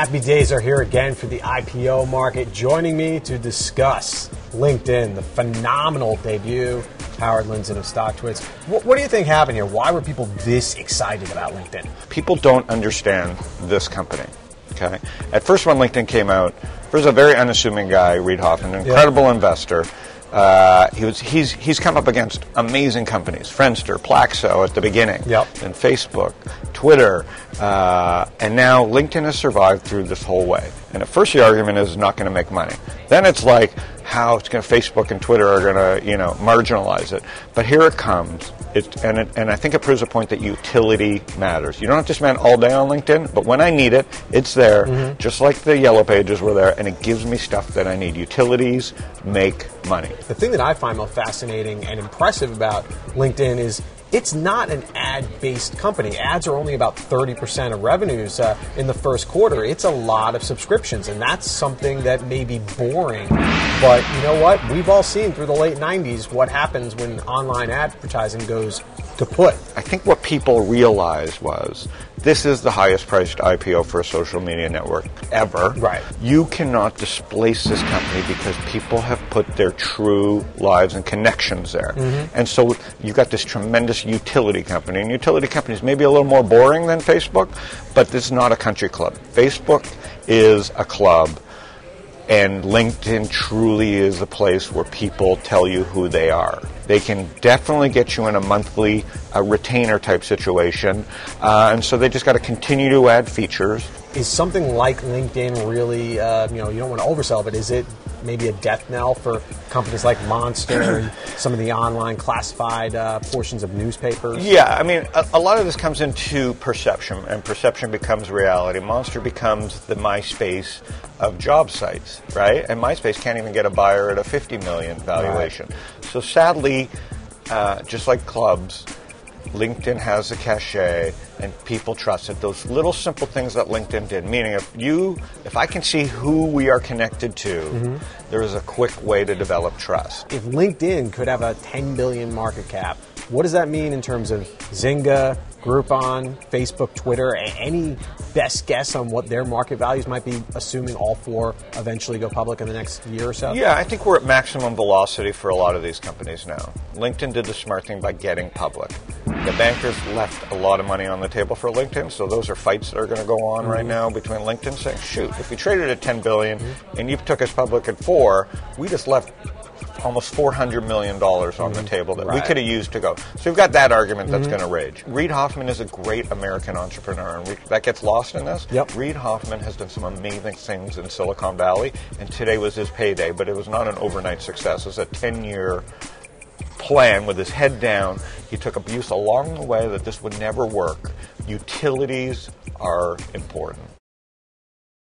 Happy days are here again for the IPO market. Joining me to discuss LinkedIn, the phenomenal debut, Howard Lindzen of StockTwits. What do you think happened here? Why were people this excited about LinkedIn? People don't understand this company. Okay. At first, when LinkedIn came out, there's a very unassuming guy, Reid Hoffman, an incredible investor. He's come up against amazing companies, Friendster, Plaxo at the beginning, and Facebook, Twitter, and now LinkedIn has survived through this whole way. And at first the argument is not going to make money. Then it's like how it's going to, Facebook and Twitter are going to, marginalize it. But here it comes. And I think it proves a point that utility matters. You don't have to spend all day on LinkedIn, but when I need it, it's there, just like the yellow pages were there, and it gives me stuff that I need. Utilities make money. The thing that I find most fascinating and impressive about LinkedIn is it's not an ad-based company. Ads are only about 30% of revenues in the first quarter. It's a lot of subscriptions, and that's something that may be boring. But you know what? We've all seen through the late 90s what happens when online advertising goes kaput. I think what people realized was this is the highest priced IPO for a social media network ever. Right. You cannot displace this company because people have put their true lives and connections there. And so you've got this tremendous utility company. And utility companies may be a little more boring than Facebook, but this is not a country club. Facebook is a club. And LinkedIn truly is a place where people tell you who they are. They can definitely get you in a monthly retainer type situation. And so they just got to continue to add features. Is something like LinkedIn really, you don't want to oversell, but is it maybe a death knell for companies like Monster and some of the online classified portions of newspapers? Yeah, I mean, a lot of this comes into perception, and perception becomes reality. Monster becomes the MySpace of job sites, right? And MySpace can't even get a buyer at a $50 million valuation. Right. So sadly, just like clubs, LinkedIn has a cachet, and people trust it. Those little simple things that LinkedIn did, meaning if I can see who we are connected to, there is a quick way to develop trust. If LinkedIn could have a $10 billion market cap, what does that mean in terms of Zynga, Groupon, Facebook, Twitter? Any best guess on what their market values might be, assuming all four eventually go public in the next year or so? Yeah, I think we're at maximum velocity for a lot of these companies now. LinkedIn did the smart thing by getting public. The bankers left a lot of money on the table for LinkedIn, so those are fights that are going to go on right now between LinkedIn saying, shoot, if we traded at $10 billion and you took us public at $4 billion, we just left almost $400 million on the table that we could have used to go. So we've got that argument that's going to rage. Reid Hoffman is a great American entrepreneur, and that gets lost in this. Reid Hoffman has done some amazing things in Silicon Valley, and today was his payday, but it was not an overnight success. It was a 10-year plan with his head down. He took abuse along the way that this would never work. Utilities are important.